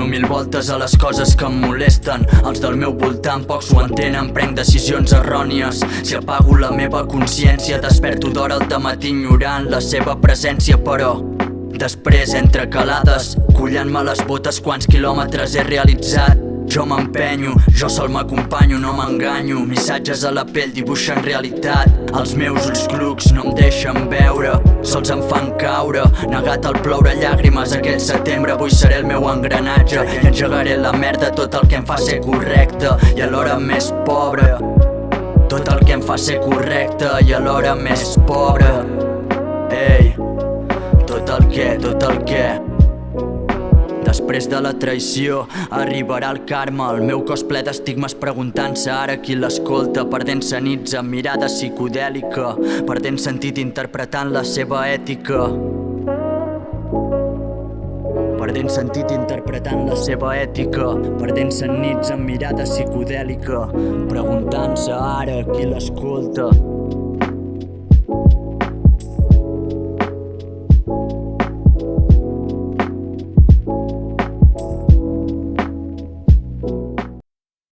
mil voltes a les coses que em molesten. Els del meu voltant pocs ho entenen, prenc decisions errònies. Si apago la meva consciència, desperto d'hora al dematí ignorant la seva presència, però després, entre calades, collant-me les botes, quants quilòmetres he realitzat. Jo m'empenyo, jo sol m'acompanyo, no m'enganyo. Missatges a la pell dibuixen realitat. Els meus ulls clucs no em deixen veure, sols em fan caure. Negat al ploure llàgrimes aquell setembre. Avui seré el meu engranatge i engegaré la merda, tot el que em fa ser correcte i alhora més pobre. Tot el que em fa ser correcte i alhora més pobre. Ei, tot el que després de la traïció arribarà el karma. El meu cos ple d'estigmes preguntant-se ara qui l'escolta, perdent-se nits amb mirada psicodèlica, perdent sentit interpretant la seva ètica, perdent sentit interpretant la seva ètica, perdent-se nits amb mirada psicodèlica, preguntant-se ara qui l'escolta.